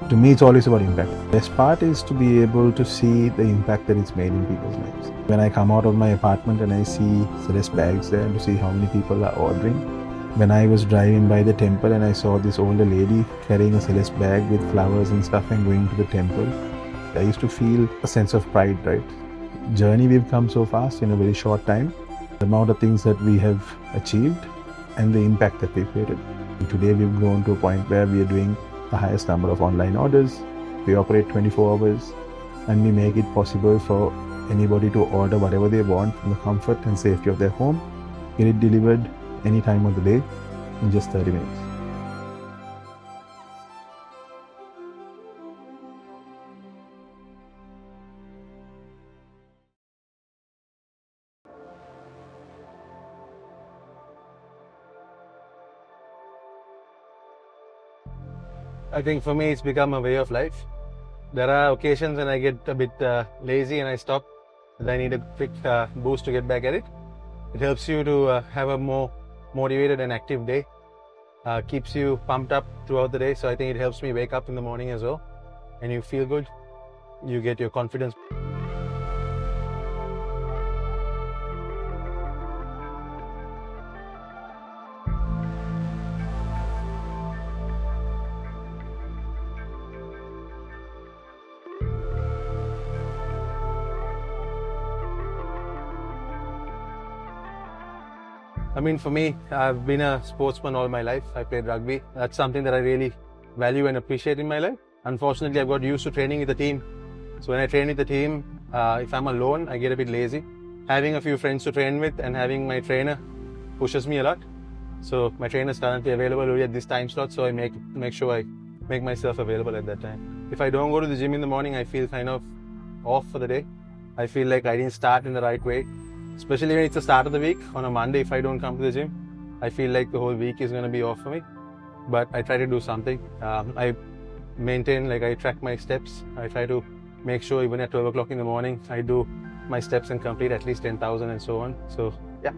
To me, it's always about impact. The best part is to be able to see the impact that it's made in people's lives. When I come out of my apartment and I see Celeste bags there, and to see how many people are ordering. When I was driving by the temple and I saw this older lady carrying a Celeste bag with flowers and stuff and going to the temple, I used to feel a sense of pride, right? Journey we've come so fast in a very short time, the amount of things that we have achieved and the impact that we've created. Today we've grown to a point where we are doing the highest number of online orders. We operate 24 hours and we make it possible for anybody to order whatever they want from the comfort and safety of their home, get it delivered any time of the day in just 30 minutes. I think for me it's become a way of life. There are occasions when I get a bit lazy and I stop, and I need a quick boost to get back at it. It helps you to have a more motivated and active day, keeps you pumped up throughout the day. So I think it helps me wake up in the morning as well, and you feel good, you get your confidence. I mean, for me, I've been a sportsman all my life. I played rugby. That's something that I really value and appreciate in my life. Unfortunately, I've got used to training with the team. So when I train with the team, if I'm alone, I get a bit lazy. Having a few friends to train with and having my trainer pushes me a lot. So my trainer is currently available only at this time slot, so I make sure I make myself available at that time. If I don't go to the gym in the morning, I feel kind of off for the day. I feel like I didn't start in the right way. Especially when it's the start of the week, on a Monday, if I don't come to the gym, I feel like the whole week is going to be off for me. But I try to do something. I maintain, I track my steps. I try to make sure even at 12 o'clock in the morning, I do my steps and complete at least 10,000 and so on. So, yeah.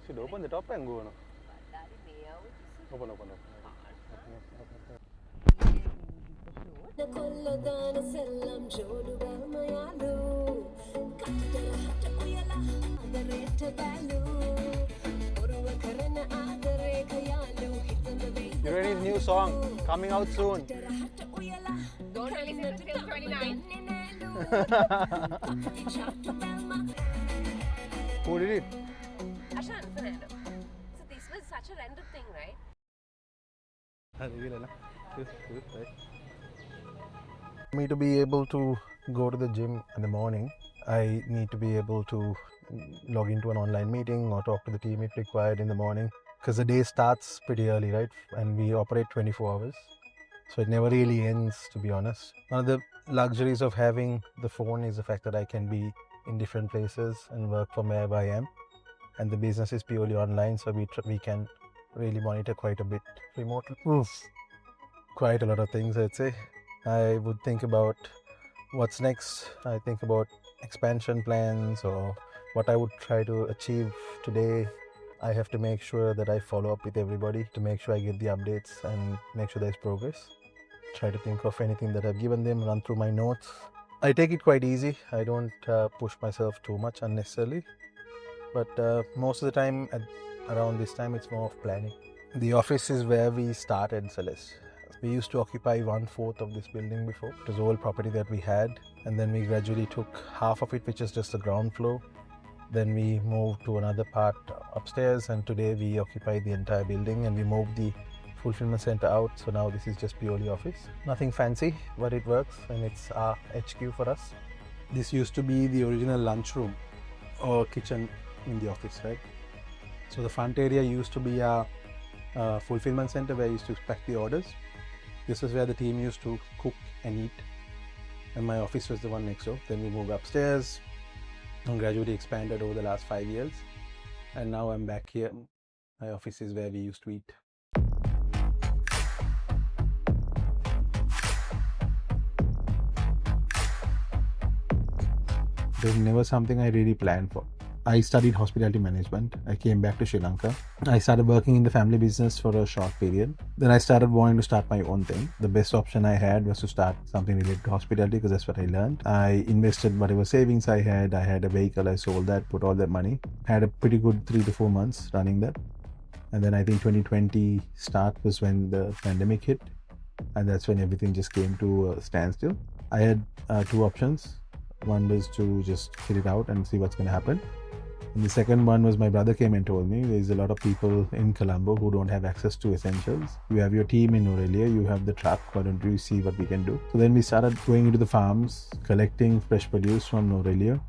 Should open the top and go no? Open. Hirani's new song coming out soon. Don't release it until 29. Who did it? Ashan, Fernando. So this was such a random thing, right? For me to be able to go to the gym in the morning, I need to be able to log into an online meeting or talk to the team if required in the morning, because the day starts pretty early, right? And we operate 24 hours. So it never really ends, to be honest. One of the luxuries of having the phone is the fact that I can be in different places and work from wherever I am. And the business is purely online, so we can really monitor quite a bit remotely. Quite a lot of things, I'd say. I would think about what's next. I think about expansion plans or what I would try to achieve today. I have to make sure that I follow up with everybody to make sure I get the updates and make sure there's progress. Try to think of anything that I've given them, run through my notes. I take it quite easy. I don't push myself too much unnecessarily. But most of the time, around this time, it's more of planning. The office is where we started Celeste. We used to occupy 1/4 of this building before. It was all property that we had, and then we gradually took half of it, which is just the ground floor. Then we moved to another part upstairs, and today we occupy the entire building, and we moved the fulfillment center out, so now this is just purely office. Nothing fancy, but it works, and it's our HQ for us. This used to be the original lunchroom or kitchen in the office, right? So the front area used to be a fulfillment center where I used to pack the orders. This is where the team used to cook and eat, and my office was the one next door. Then we moved upstairs and gradually expanded over the last 5 years, and now I'm back here. My office is where we used to eat. It was never something I really planned for. I studied hospitality management. I came back to Sri Lanka. I started working in the family business for a short period. Then I started wanting to start my own thing. The best option I had was to start something related to hospitality because that's what I learned. I invested whatever savings I had. I had a vehicle. I sold that, put all that money. Had a pretty good 3 to 4 months running that. And then I think 2020 start was when the pandemic hit. And that's when everything just came to a standstill. I had 2 options. One was to just fill it out and see what's going to happen. And the second one was my brother came and told me there's a lot of people in Colombo who don't have access to essentials. You have your team in Aurelia, you have the truck, why don't you see what we can do? So then we started going into the farms, collecting fresh produce from Aurelia.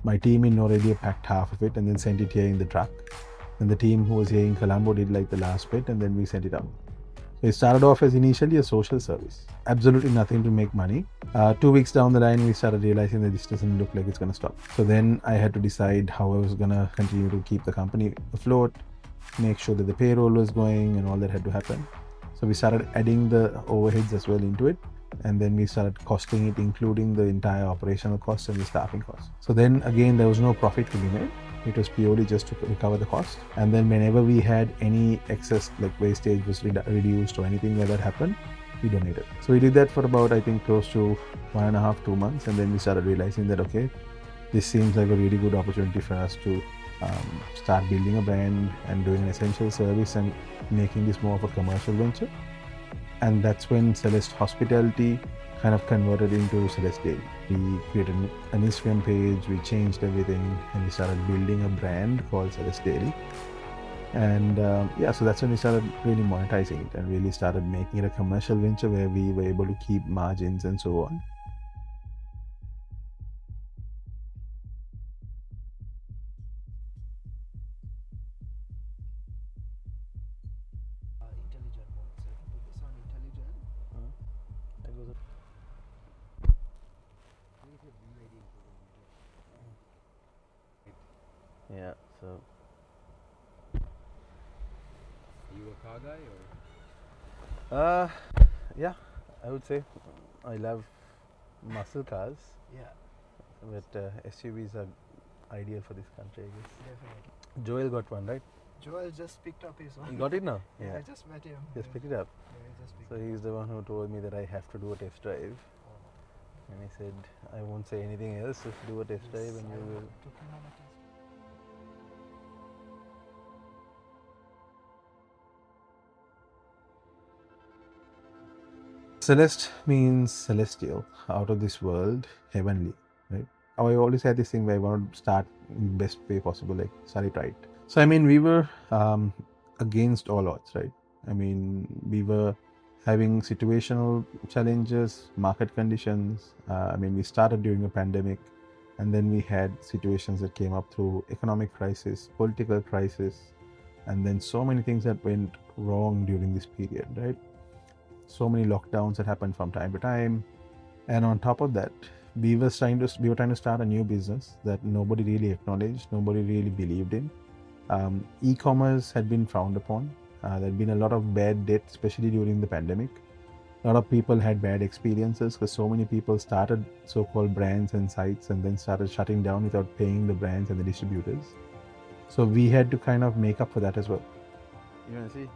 My team in Aurelia packed half of it and then sent it here in the truck. And the team who was here in Colombo did like the last bit and then we sent it out. So it started off as initially a social service. Absolutely nothing to make money. 2 weeks down the line, we started realizing that this doesn't look like it's going to stop. So then I had to decide how I was going to continue to keep the company afloat, make sure that the payroll was going and all that had to happen. So we started adding the overheads as well into it. And then we started costing it, including the entire operational costs and the staffing costs. So then again, there was no profit to be made. It was purely just to recover the cost. And then whenever we had any excess, like wastage was reduced or anything like that happened, we donated. So we did that for about, I think, close to 1.5 to 2 months. And then we started realizing that, okay, this seems like a really good opportunity for us to start building a brand and doing an essential service and making this more of a commercial venture. And that's when Celeste Hospitality kind of converted into Celeste Daily. We created an Instagram page, we changed everything, and we started building a brand called Celeste Daily. And so that's when we started really monetizing it and really started making it a commercial venture where we were able to keep margins and so on. Yeah, so. Are you a car guy or? Yeah, I would say I love muscle cars. Yeah, But SUVs are ideal for this country, I guess. definitely. Joel got one, right? Joel just picked up his one. You got it now? Yeah, I just met him. Just pick it up. Yeah, I just picked So it he's the one who told me that I have to do a test drive. up. And he said, I won't say anything else, just do a test drive and you will. Took him on a test. Celeste means celestial, out of this world, heavenly, right? I always had this thing where I want to start in the best way possible, like start it right. So I mean, we were against all odds, right? I mean, we were having situational challenges, market conditions. We started during a pandemic, and then we had situations that came up through economic crisis, political crisis, and then so many things that went wrong during this period, right? So many lockdowns that happened from time to time, and on top of that, we were trying to start a new business that nobody really acknowledged, nobody really believed in. E-commerce had been frowned upon. There had been a lot of bad debt, especially during the pandemic. A lot of people had bad experiences because so many people started so-called brands and sites and then started shutting down without paying the brands and the distributors. So we had to kind of make up for that as well. You want to see?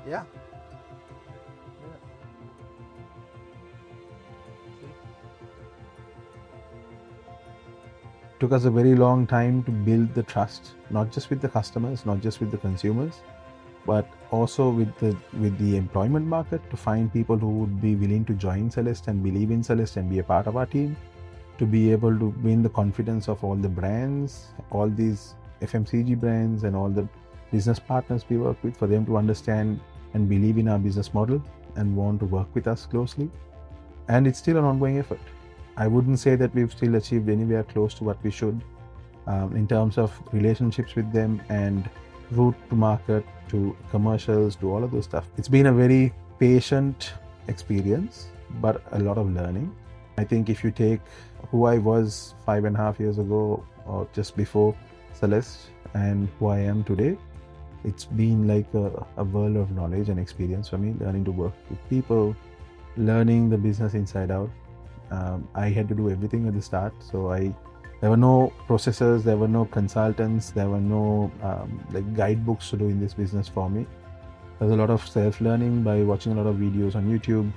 Yeah. Took us a very long time to build the trust, not just with the customers, not just with the consumers, but also with the employment market, to find people who would be willing to join Celeste and believe in Celeste and be a part of our team, to be able to win the confidence of all the brands, all these FMCG brands and all the business partners we work with, for them to understand and believe in our business model and want to work with us closely. And it's still an ongoing effort. I wouldn't say that we've still achieved anywhere close to what we should in terms of relationships with them and route to market, to commercials, to all of those stuff. It's been a very patient experience, but a lot of learning. I think if you take who I was 5.5 years ago or just before Celeste and who I am today, it's been like a world of knowledge and experience for me, learning to work with people, learning the business inside out. I had to do everything at the start, so there were no processors, there were no consultants, there were no like guidebooks to do in this business for me. There's a lot of self-learning by watching a lot of videos on YouTube.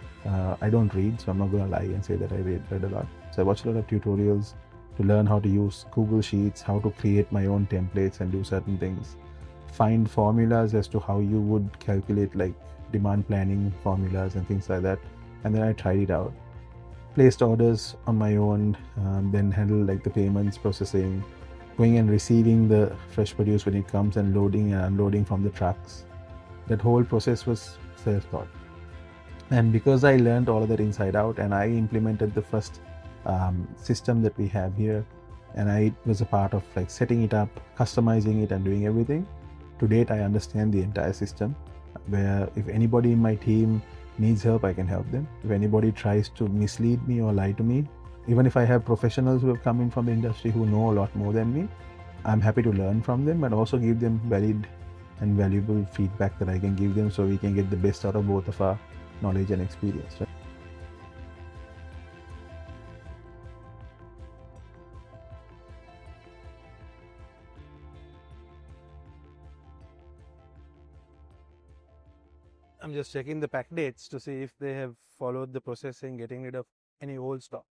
I don't read, so I'm not going to lie and say that I read a lot. So I watch a lot of tutorials to learn how to use Google Sheets, how to create my own templates and do certain things. Find formulas as to how you would calculate like demand planning formulas and things like that. And then I tried it out. Placed orders on my own, then handle like the payments, processing, going and receiving the fresh produce when it comes and loading and unloading from the trucks. That whole process was self-taught. And because I learned all of that inside out and I implemented the first system that we have here, and I was a part of like setting it up, customizing it and doing everything. To date, I understand the entire system, where if anybody in my team needs help, I can help them. If anybody tries to mislead me or lie to me, even if I have professionals who have come in from the industry who know a lot more than me, I'm happy to learn from them and also give them valid and valuable feedback that I can give them, so we can get the best out of both of our knowledge and experience. Right? I'm just checking the pack dates to see if they have followed the process in getting rid of any old stock.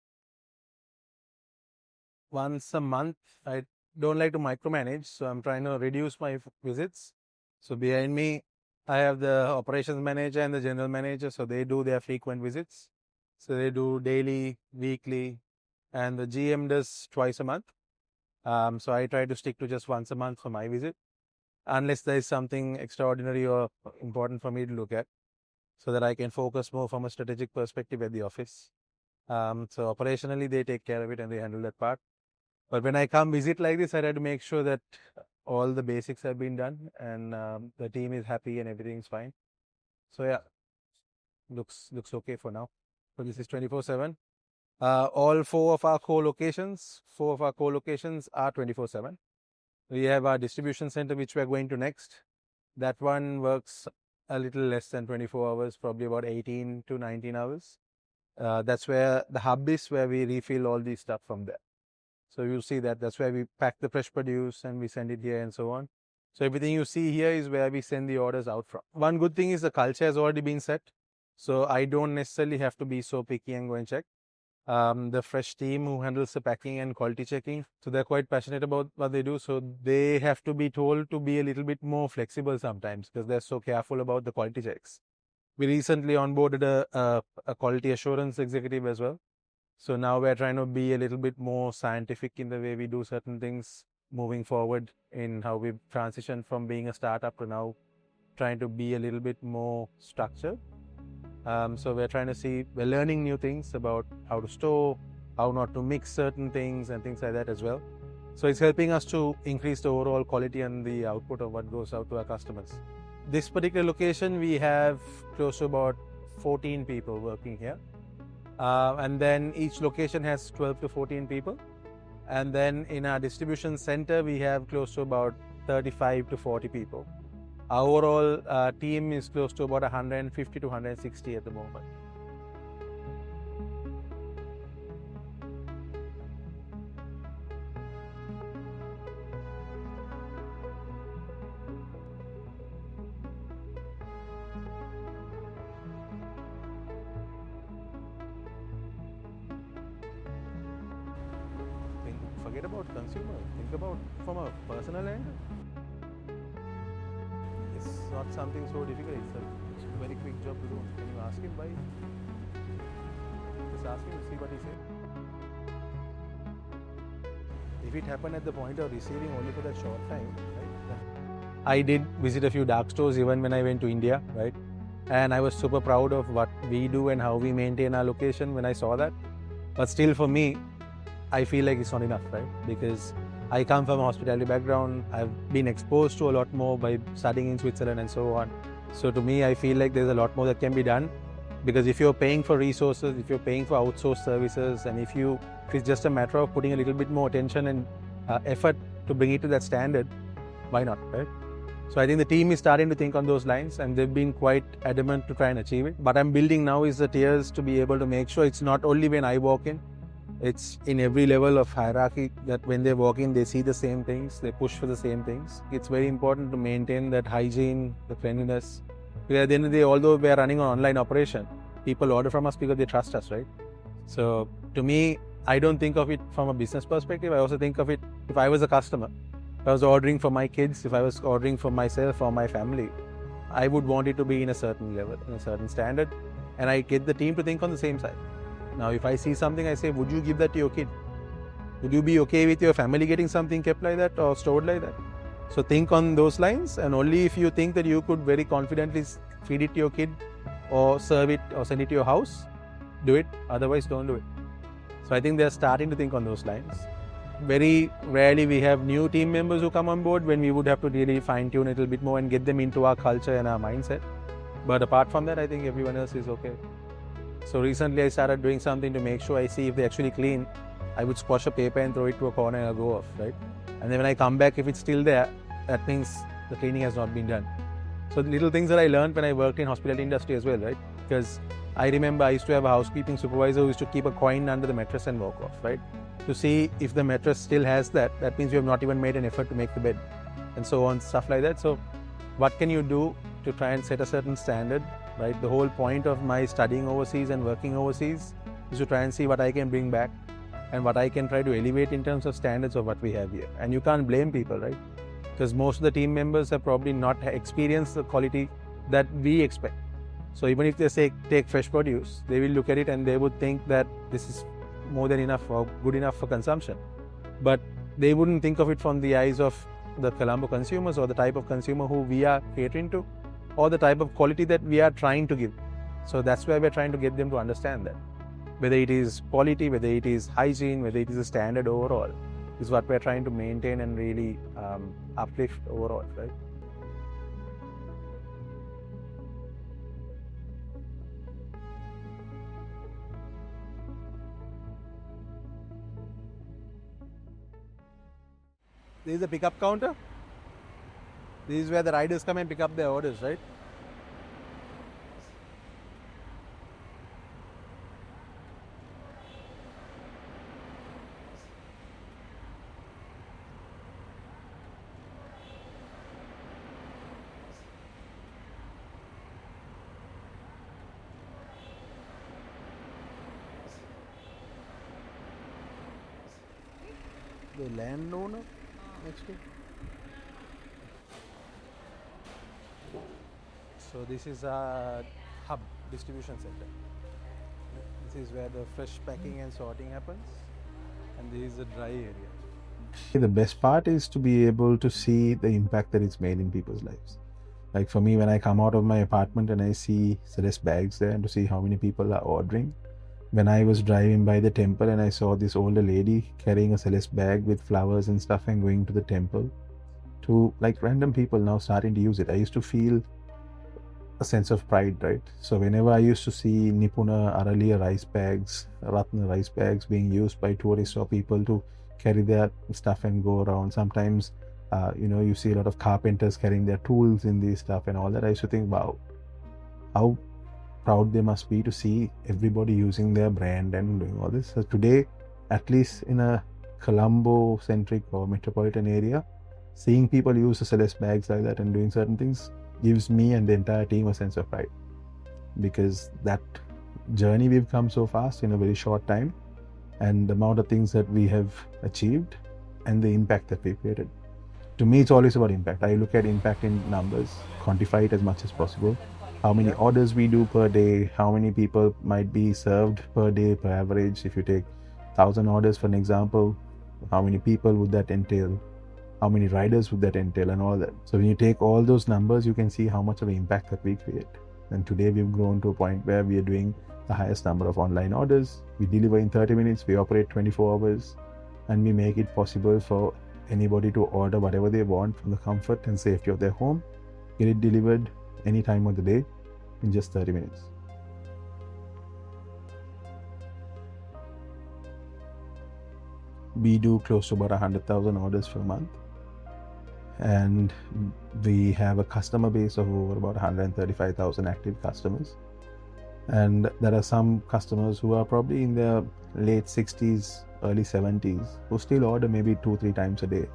Once a month, I don't like to micromanage, so I'm trying to reduce my visits. So behind me, I have the operations manager and the general manager, so they do their frequent visits. So they do daily, weekly, and the GM does twice a month. So I try to stick to just once a month for my visit, unless there is something extraordinary or important for me to look at, so that I can focus more from a strategic perspective at the office. So operationally, they take care of it and they handle that part. But when I come visit like this, I try to make sure that all the basics have been done and the team is happy and everything's fine. So yeah, looks okay for now. So this is 24/7. All four of our co-locations are 24/7. We have our distribution center, which we are going to next. That one works a little less than 24 hours, probably about 18 to 19 hours. That's where the hub is, where we refill all the stuff from there. So you'll see that's where we pack the fresh produce and we send it here and so on. So everything you see here is where we send the orders out from. One good thing is the culture has already been set. So I don't necessarily have to be so picky and go and check. The fresh team who handles the packing and quality checking, so they're quite passionate about what they do. So they have to be told to be a little bit more flexible sometimes because they're so careful about the quality checks. We recently onboarded a quality assurance executive as well. So now we're trying to be a little bit more scientific in the way we do certain things moving forward in how we transition from being a startup to now trying to be a little bit more structured. So we're learning new things about how to store, how not to mix certain things and things like that as well. So it's helping us to increase the overall quality and the output of what goes out to our customers. This particular location, we have close to about 14 people working here. And then each location has 12 to 14 people. And then in our distribution center, we have close to about 35 to 40 people. Our overall team is close to about 150 to 160 at the moment. Forget about consumer, think about from a personal end. It's not something so difficult, it's a very quick job to do. Can you ask him why? Just ask him to see what he says. If if it happened at the point of receiving only for that short time, right? I did visit a few dark stores even when I went to India, right? And I was super proud of what we do and how we maintain our location when I saw that. But still, for me, I feel like it's not enough, right? Because I come from a hospitality background. I've been exposed to a lot more by studying in Switzerland and so on. So to me, I feel like there's a lot more that can be done. Because if you're paying for resources, if you're paying for outsourced services, and if it's just a matter of putting a little bit more attention and effort to bring it to that standard, why not, right? So I think the team is starting to think on those lines, and they've been quite adamant to try and achieve it. What I'm building now is the tiers to be able to make sure it's not only when I walk in, it's in every level of hierarchy, that when they walk in, they see the same things, they push for the same things. It's very important to maintain that hygiene, the cleanliness. Because at the end of the day, although we are running an online operation, people order from us because they trust us, right? So to me, I don't think of it from a business perspective. I also think of it, if I was a customer, if I was ordering for my kids, if I was ordering for myself or my family, I would want it to be in a certain level, in a certain standard. And I get the team to think on the same side. Now, if I see something, I say, would you give that to your kid? Would you be okay with your family getting something kept like that or stored like that? So think on those lines, and only if you think that you could very confidently feed it to your kid or serve it or send it to your house, do it. Otherwise, don't do it. So I think they're starting to think on those lines. Very rarely we have new team members who come on board, when we would have to really fine-tune a little bit more and get them into our culture and our mindset. But apart from that, I think everyone else is okay. So recently I started doing something to make sure I see if they actually clean. I would squash a paper and throw it to a corner and I'll go off, right? And then when I come back, if it's still there, that means the cleaning has not been done. So the little things that I learned when I worked in hospitality industry as well, right? Because I remember I used to have a housekeeping supervisor who used to keep a coin under the mattress and walk off, right? To see if the mattress still has that, that means you have not even made an effort to make the bed, and so on, stuff like that. So what can you do to try and set a certain standard, right? The whole point of my studying overseas and working overseas is to try and see what I can bring back and what I can try to elevate in terms of standards of what we have here. And you can't blame people, right? Because most of the team members have probably not experienced the quality that we expect. So even if they say take fresh produce, they will look at it and they would think that this is more than enough or good enough for consumption. But they wouldn't think of it from the eyes of the Colombo consumers or the type of consumer who we are catering to, or the type of quality that we are trying to give. So that's where we're trying to get them to understand that. Whether it is quality, whether it is hygiene, whether it is a standard overall, is what we're trying to maintain and really uplift overall, right? This is the pickup counter. This is where the riders come and pick up their orders, right? The landowner next to it. So this is a hub, distribution center. This is where the fresh packing and sorting happens, and this is the dry area. The best part is to be able to see the impact that it's made in people's lives. Like for me, when I come out of my apartment and I see Celeste bags there and to see how many people are ordering. When I was driving by the temple and I saw this older lady carrying a Celeste bag with flowers and stuff and going to the temple, to like random people now starting to use it, I used to feel a sense of pride, right? So whenever I used to see Nipuna Araliya rice bags, Ratna rice bags being used by tourists or people to carry their stuff and go around, sometimes you see a lot of carpenters carrying their tools in these stuff and all that, I used to think, wow, how proud they must be to see everybody using their brand and doing all this. So today, at least in a Colombo-centric or metropolitan area, seeing people use the Celeste bags like that and doing certain things gives me and the entire team a sense of pride, because that journey we've come so fast in a very short time, and the amount of things that we have achieved and the impact that we've created. To me, it's always about impact. I look at impact in numbers, quantify it as much as possible. How many orders we do per day, how many people might be served per day per average. If you take 1,000 orders for an example, How many people would that entail? How many riders would that entail, and all that? So when you take all those numbers, you can see how much of an impact that we create. And today we've grown to a point where we are doing the highest number of online orders. We deliver in 30 minutes, we operate 24 hours, and we make it possible for anybody to order whatever they want from the comfort and safety of their home, get it delivered any time of the day in just 30 minutes. We do close to about 100,000 orders per month, and we have a customer base of over about 135,000 active customers. And there are some customers who are probably in their late 60s, early 70s, who still order maybe 2-3 times a day,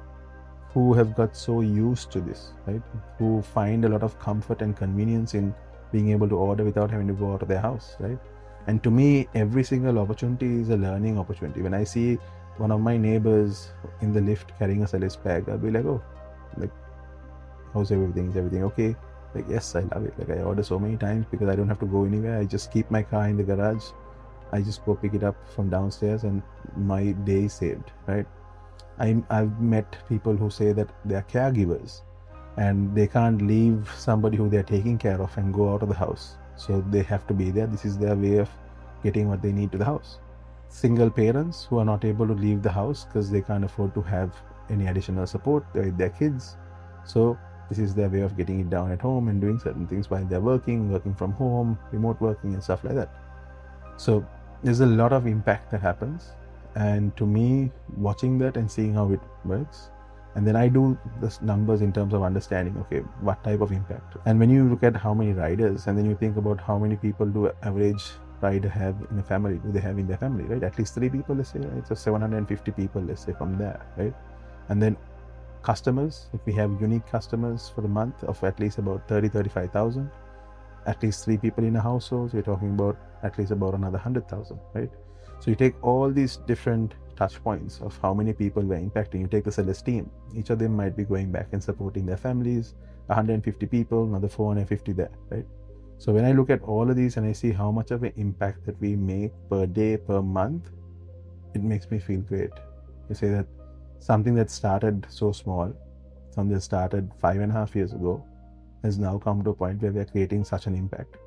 who have got so used to this, right? Who find a lot of comfort and convenience in being able to order without having to go out of their house, right? And to me, every single opportunity is a learning opportunity. When I see one of my neighbors in the lift carrying a Celeste bag, I'll be like, oh, like, how's everything? Is everything okay? Like, yes, I love it. Like, I order so many times because I don't have to go anywhere. I just keep my car in the garage. I just go pick it up from downstairs and my day is saved, right? I've met people who say that they're caregivers and they can't leave somebody who they're taking care of and go out of the house. So they have to be there. This is their way of getting what they need to the house. Single parents who are not able to leave the house because they can't afford to have any additional support with their kids. So this is their way of getting it down at home and doing certain things while they're working from home, remote working and stuff like that. So there's a lot of impact that happens. And to me, watching that and seeing how it works, and then I do the numbers in terms of understanding, okay, what type of impact. And when you look at how many riders, and then you think about how many people do average rider have in a family, do they have in their family, right? At least 3 people, let's say, right? So 750 people, let's say, from there, right? And then customers, if we have unique customers for the month of at least about 35,000, at least 3 people in a household, so you're talking about at least about another 100,000, right? So you take all these different touch points of how many people we're impacting. You take the Celeste team, each of them might be going back and supporting their families, 150 people, another 450 there, right? So when I look at all of these and I see how much of an impact that we make per day, per month, it makes me feel great. You say that something that started so small, something that started 5.5 years ago, has now come to a point where we are creating such an impact.